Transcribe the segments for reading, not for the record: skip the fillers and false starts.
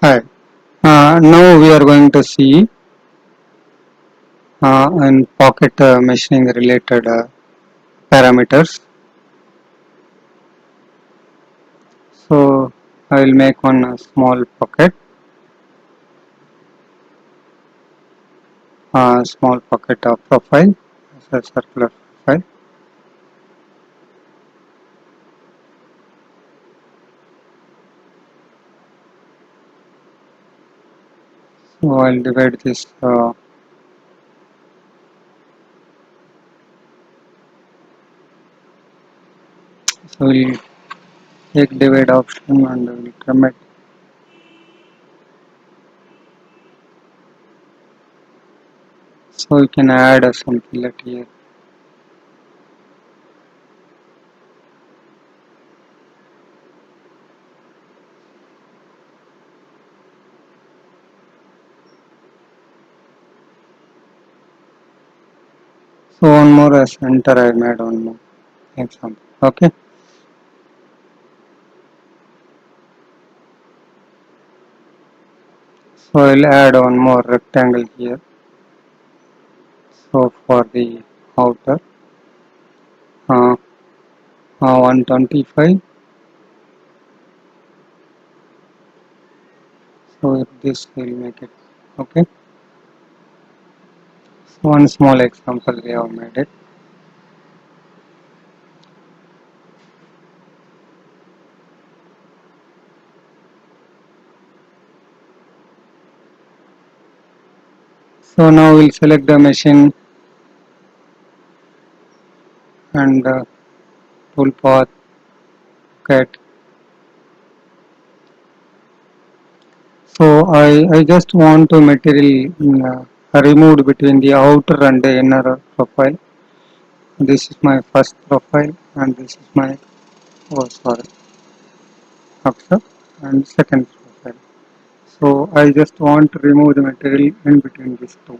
Hi. Now we are going to see in pocket machining related parameters. So I will make one small pocket, small pocket profile, as a circular profile. So I'll divide this. So we'll take divide option and we'll trim it. So we can add some fillet here. So one more as center I made one more example. Okay. So I'll add one more rectangle here. So for the outer, 125. So if this will make it. Okay. So one small example we have made it. So now we'll select the machine and tool path, cut. So I just want to material removed between the outer and the inner profile. This is my first profile and this is my, oh sorry, after and second profile. So I just want to remove the material in between these two.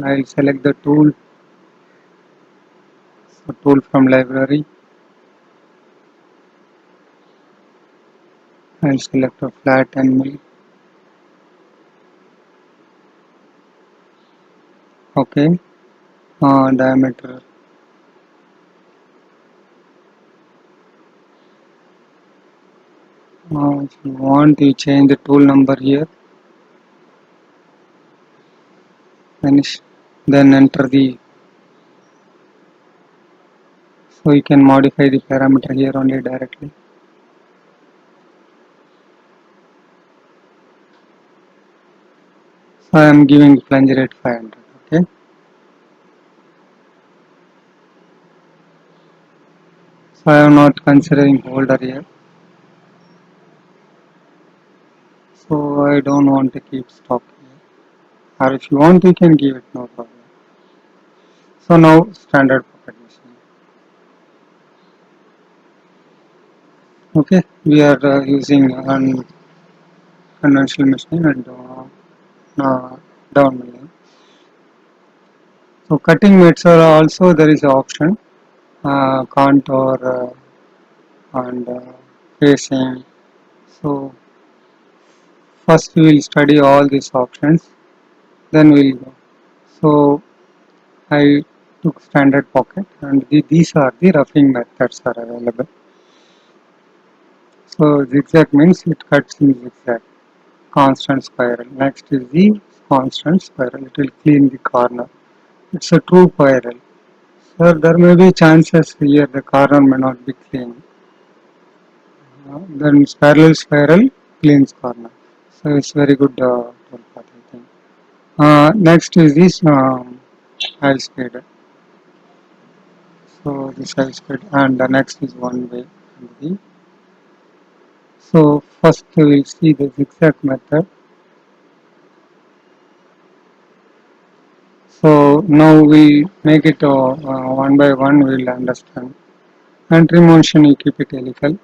I'll select the tool, so tool from library. I'll select a flat and mill. Okay. Diameter. If you want, you change the tool number here. Finish. Then enter the. So you can modify the parameter here only directly. So I am giving plunge rate 500. Okay. So I am not considering holder here. So I don't want to keep stop here. Or if you want, you can give it, no problem. So now standard pocket machine. Okay. We are using conventional machine and down milling. So cutting method also there is an option, contour and facing. So first we will study all these options, then we'll go. So I took standard pocket and these are the roughing methods are available. So zigzag means it cuts in zigzag. Constant spiral. Next is the constant spiral. It will clean the corner. It's a true spiral. So there may be chances here the corner may not be clean. Then parallel spiral cleans corner. So it's very good tool path, I think. Next is this high speed. So this high speed and the next is one way. So first we will see the zigzag method. So now we make it one by one. We will understand. Entry motion you keep it helical.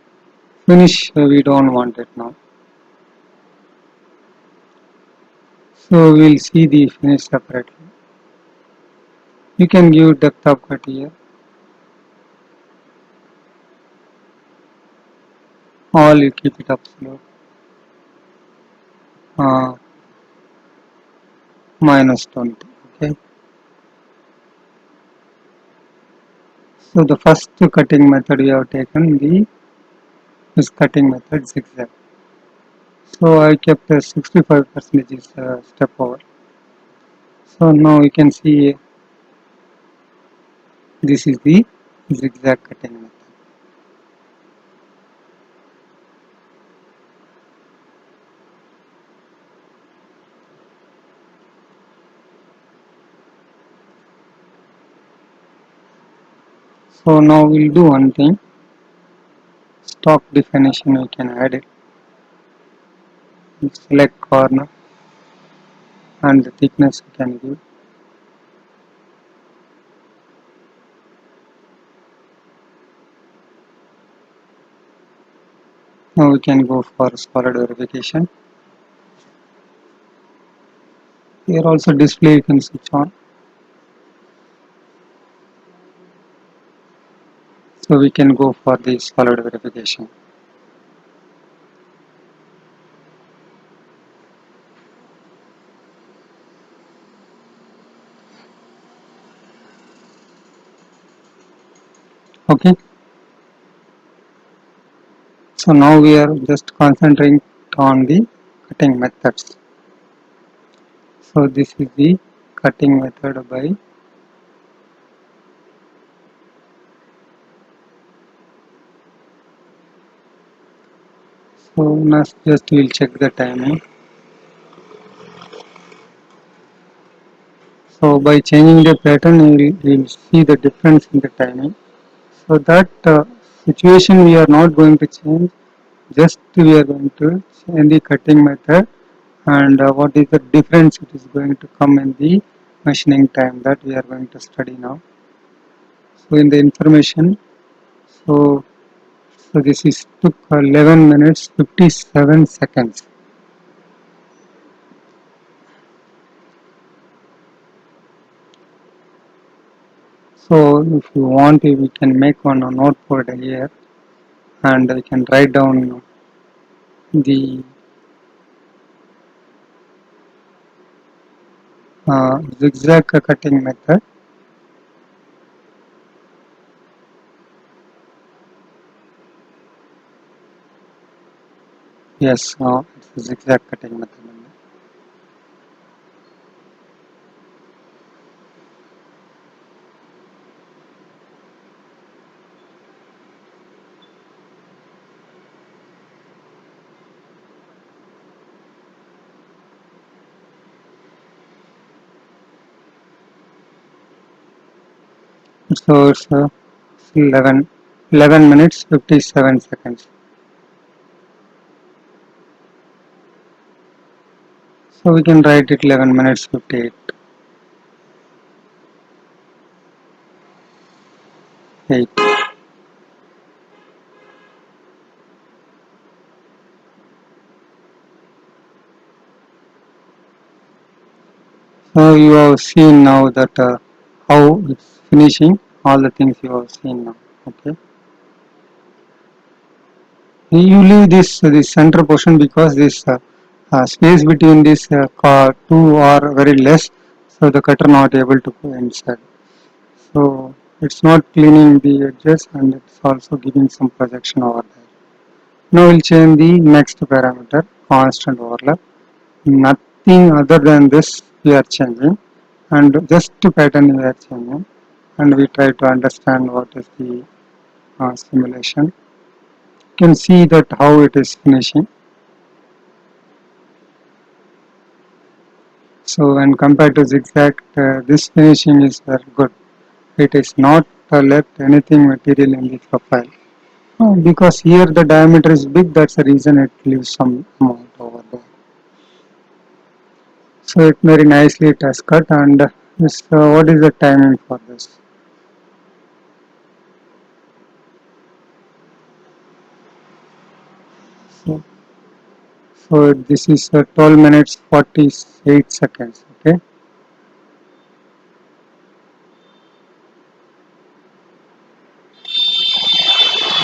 Finish we don't want it now. So we will see the finish separately. You can give depth of cut here. All you keep it up slow. uh, minus 20. Okay. So the first cutting method we have taken the is cutting method zigzag. So I kept a 65% is step over. So now you can see this is the zigzag cutting method. So now we'll do one thing. Stock definition we can add it. Select corner and the thickness we can give. Now we can go for solid verification. Here also display you can switch on. So we can go for the solid verification. Okay. So now we are just concentrating on the cutting methods. So this is the cutting method by. So next just we'll check the timing. So by changing the pattern, we'll see the difference in the timing. So that situation we are not going to change. Just we are going to change the cutting method and what is the difference it is going to come in the machining time that we are going to study now. So in the information, so so this is took 11 minutes 57 seconds. So if you want, we can make one noteboard here and we can write down the zigzag cutting method. Yes, it's a zigzag cutting method. So it's 11 minutes 57 seconds. So we can write it 11 minutes 58. 8. So you have seen now that how it's finishing, all the things you have seen now. Okay. You leave this center portion because this space between this two are very less, so the cutter not able to go inside. So it's not cleaning the edges and it's also giving some projection over there. Now we'll change the next parameter, constant overlap. Nothing other than this we are changing and just to pattern we are changing and we try to understand what is the simulation. You can see that how it is finishing. So when compared to zigzag, this finishing is very good. It is not left anything material in the profile. Because here the diameter is big, that's the reason it leaves some amount over there. So it very nicely it has cut and this, what is the timing for this? So, so this is 12 minutes 48 seconds. Okay,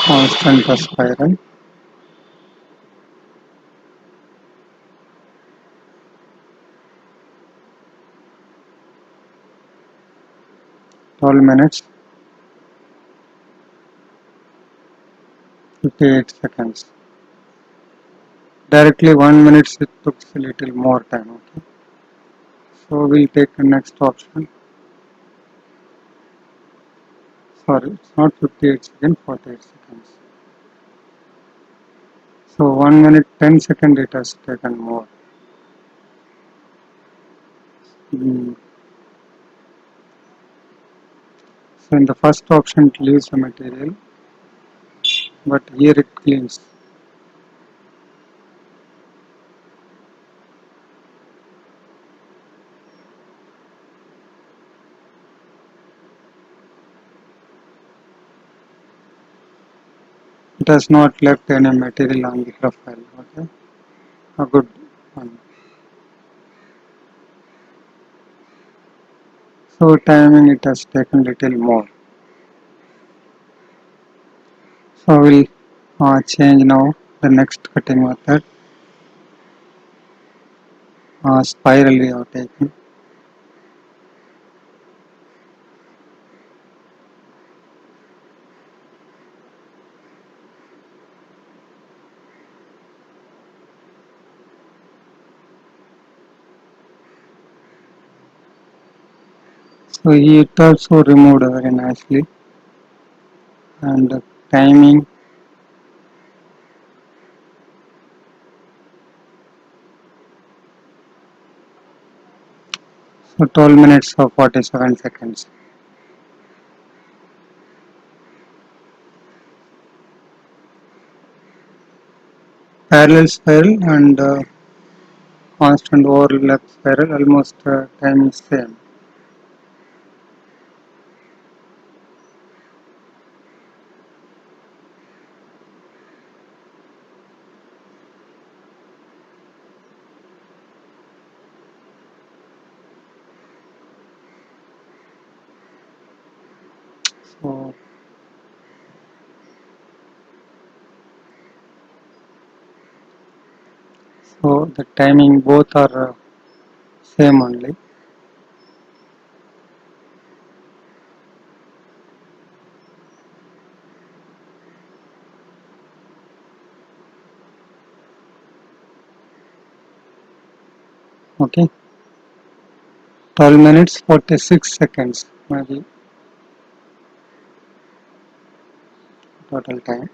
constant spiral. 12 minutes 58 seconds. Directly 1 minute it took a little more time. Okay. So we'll take the next option. Sorry, it's not 58 seconds, 48 seconds. So 1 minute 10 seconds it has taken more. Mm. So in the first option it leaves the material, but here it cleans. It has not left any material on the profile. Okay, a good one. So timing it has taken little more. So we'll change now the next cutting method. Spiral we have taken. So it also removed very nicely, and the timing, so 12 minutes or 47 seconds. Parallel spiral and constant overlap spiral, almost time is same. So, so the timing both are same only. Okay, 12 minutes 46 seconds maybe total time.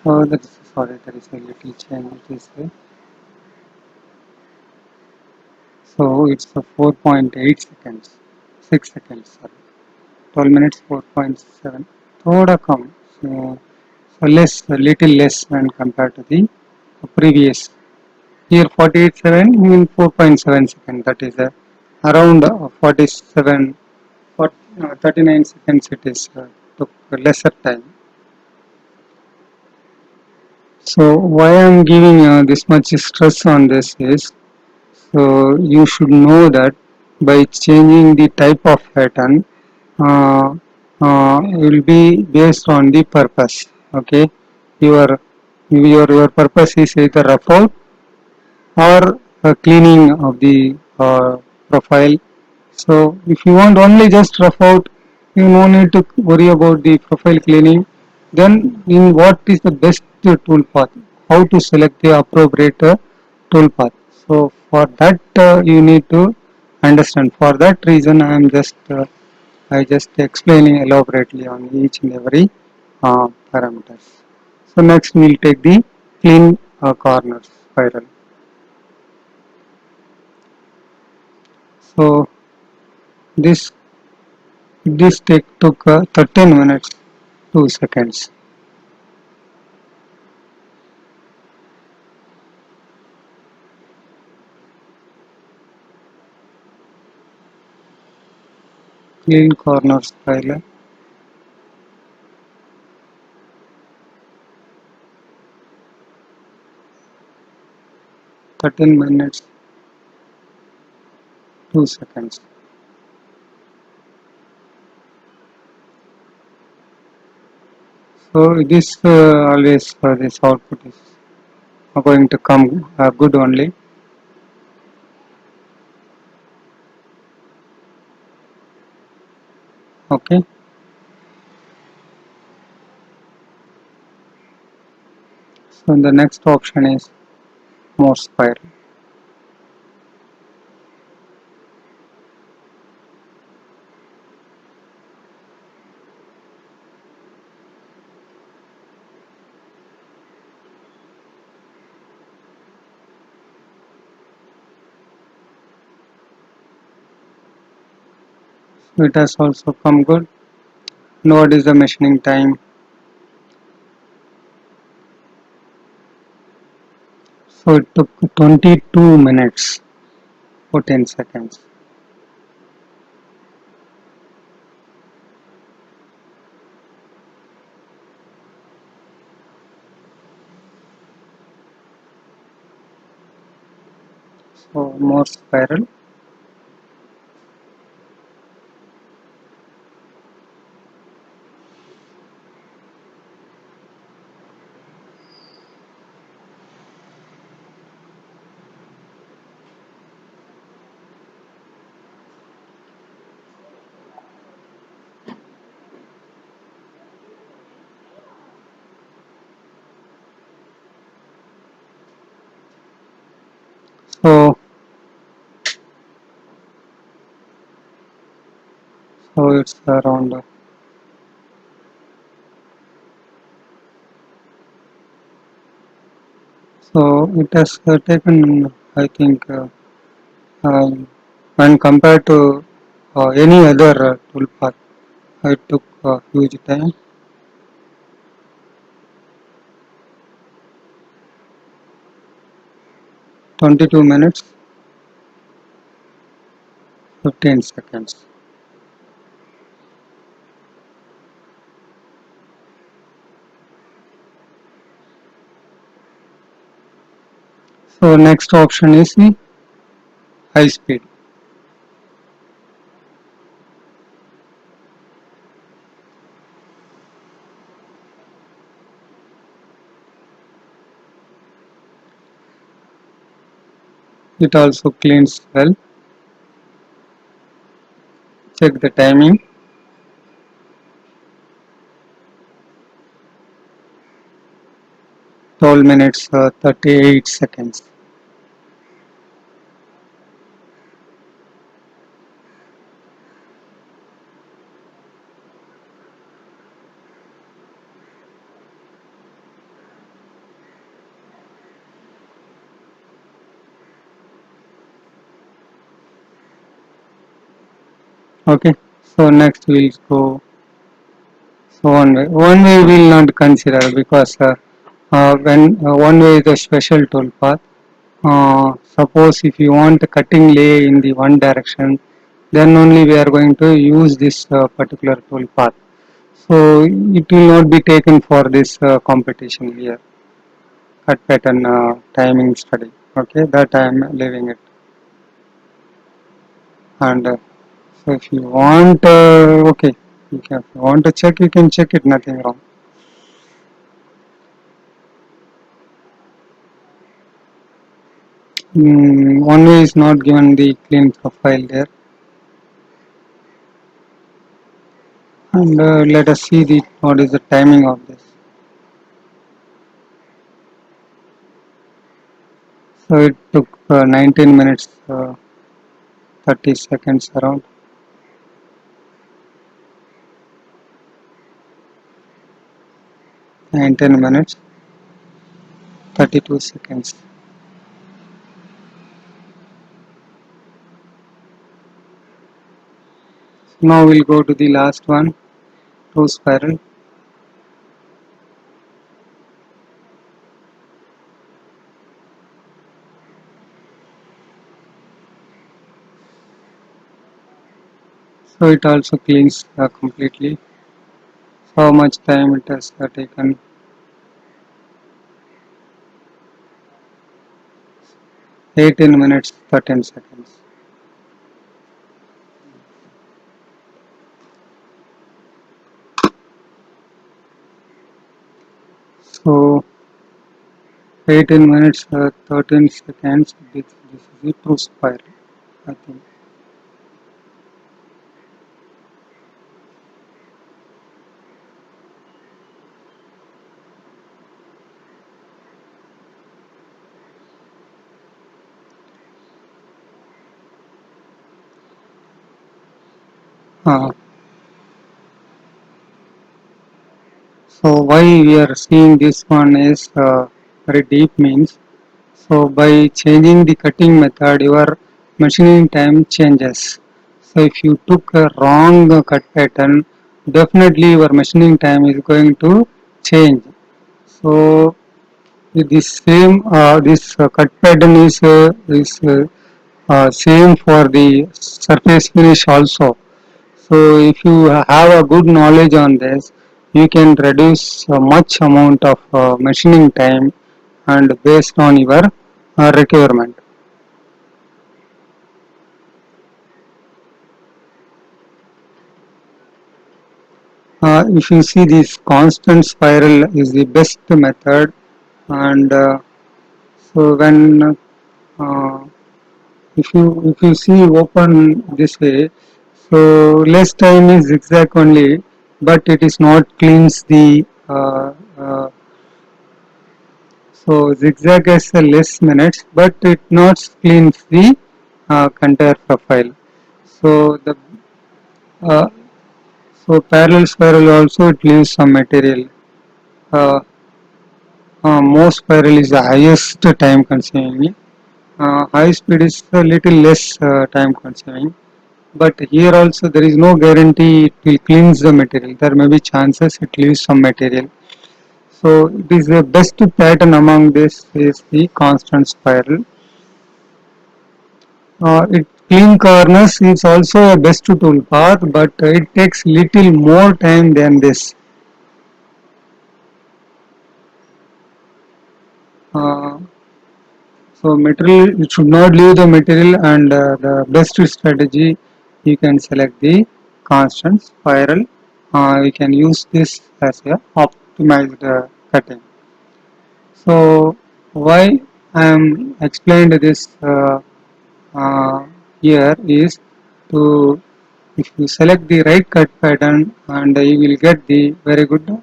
Oh, that is, sorry, there is a little change. It is so it's a 4.8 seconds, 6 seconds. Sorry, 12 minutes 4.7. थोड़ा कम. So less, a little less when compared to the previous. Here 48.7 means 4.7 seconds. That is around 47, 39 seconds. It is took lesser time. So why I am giving this much stress on this is, so you should know that by changing the type of pattern, uh, will be based on the purpose. Okay, your your purpose is either rough out or cleaning of the profile. So if you want only just rough out, you no need to worry about the profile cleaning. Then in what is the best tool path? How to select the appropriate tool path? So for that you need to understand. For that reason I just explaining elaborately on each and every parameters. So next we will take the clean corners spiral. So this this take took 13 minutes 2 seconds. Clean corner spiral 13 minutes 2 seconds. So this always this output is going to come good only. Okay. So the next option is Morse spiral. So it has also come good. And what is the machining time? So it took 22 minutes 14 seconds. So Morse spiral. So it's around. So it has taken, I think, uh, when compared to any other tool path, it took a huge time. 22 minutes 15 seconds. So next option is the high speed. It also cleans well. Check the timing. 12 minutes 38 seconds. Okay. So next we'll go. So one way we'll not consider because when one way is a special tool path. Suppose if you want a cutting lay in the one direction, then only we are going to use this particular tool path. So it will not be taken for this competition here, cut pattern timing study. Okay, that I am leaving it. And so if you want, okay, if you want to check, you can check it. Nothing wrong. One way is not given the clean profile there. And let us see the what is the timing of this. So it took 19 minutes 30 seconds around. 19 minutes 32 seconds. Now we'll go to the last one, two spiral. So it also cleans completely. How much time it has taken? 18 minutes 13 seconds. So 18 minutes 13 seconds. This is a true spiral, I think. Uh, so why we are seeing this one is very deep means. So by changing the cutting method, your machining time changes. So if you took a wrong cut pattern, definitely your machining time is going to change. So this same this cut pattern is same for the surface finish also. So if you have a good knowledge on this, you can reduce much amount of machining time and based on your requirement. If you see this constant spiral is the best method, and so when uh, if you see open this way, so less time is zigzag only, but it is not cleans the so zigzag has a less minutes, but it not cleans the contour profile. So the uh, so parallel spiral also it leaves some material. Uh, Most spiral is the highest time consuming. High speed is a little less time consuming. But here also there is no guarantee it will cleanse the material. There may be chances it leaves some material. So it is the best pattern among this is the constant spiral. It clean corners is also a best tool path, but it takes little more time than this. Uh, so material you should not leave the material, and the best strategy you can select the constant spiral. We can use this as a optimized cutting. So why I am explained this uh, here is to if you select the right cut pattern and you will get the very good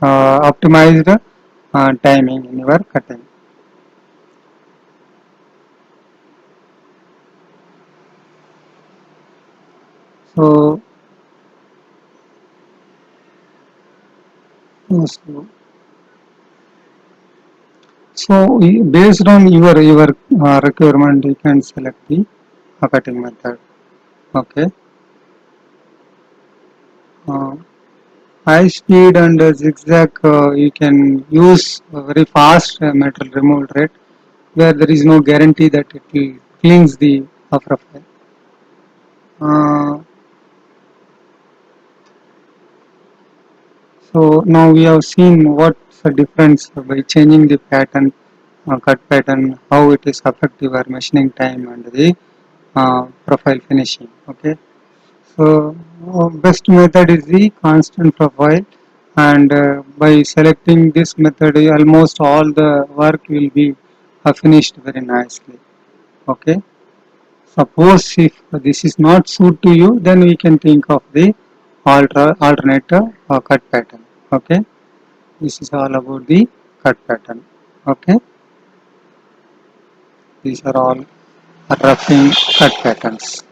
optimized timing in your cutting. So, so based on your requirement, you can select the cutting method. Okay. Uh, High speed and zigzag, you can use very fast metal removal rate where there is no guarantee that it will cleanse the profile. Uh, so now we have seen what's the difference by changing the pattern, cut pattern, how it is effective our machining time and the profile finishing. Okay. So best method is the constant profile, and by selecting this method almost all the work will be finished very nicely. Okay. Suppose if this is not suit to you, then we can think of the alternative cut pattern. Okay. This is all about the cut pattern. Okay. These are all roughing cut patterns.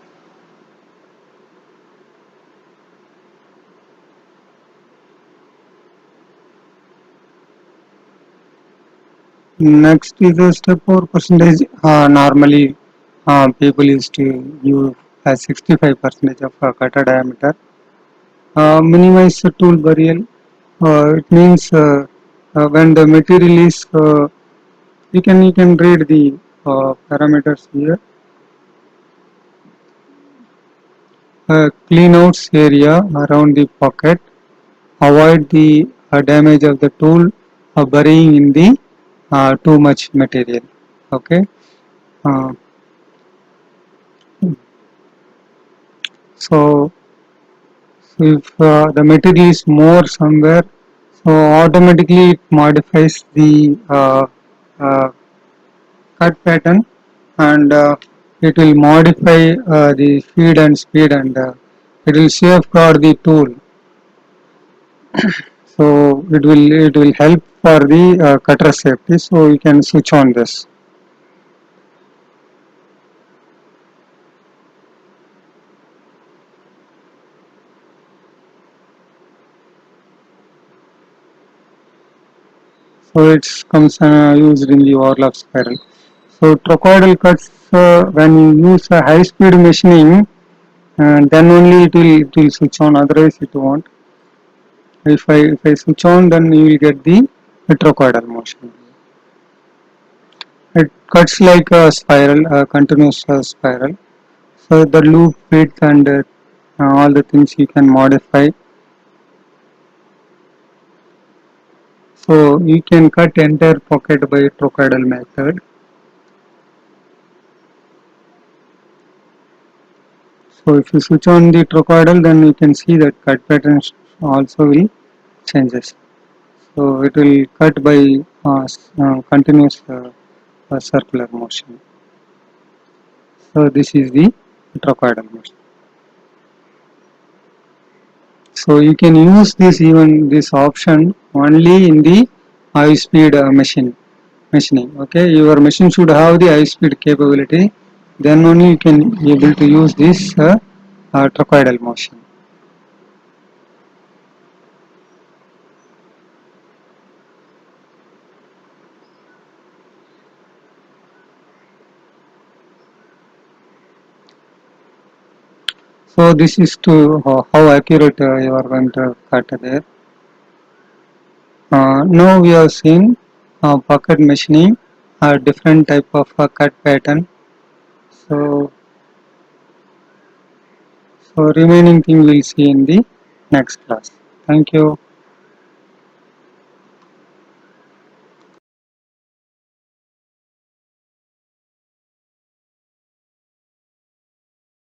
Next is the step over percentage. Normally, people used to use as 65 percentage of cutter diameter. Minimize the tool burial. It means when the material is, you can read the parameters here. Clean outs area around the pocket. Avoid the damage of the tool burying in the too much material. Okay. Uh, so if the material is more somewhere, so automatically it modifies the uh, cut pattern, and it will modify the feed and speed, and it will safeguard the tool. So it will help for the cutter safety. So you can switch on this. So it comes used in the overlap spiral. So trochoidal cuts, when you use a high speed machining, then only it will switch on. Otherwise it won't. If I switch on, then you will get the trochoidal motion. It cuts like a spiral, a continuous spiral. So the loop width and all the things you can modify. So you can cut entire pocket by trochoidal method. So if you switch on the trochoidal, then you can see that cut patterns also will changes. So it will cut by continuous circular motion. So this is the trochoidal motion. So you can use this option only in the high speed machining. Okay, your machine should have the high speed capability. Then only you can able to use this trochoidal motion. So this is to how accurate you are going to cut there. Now we have seen pocket machining, a different type of cut pattern. So, so remaining thing we'll see in the next class. Thank you.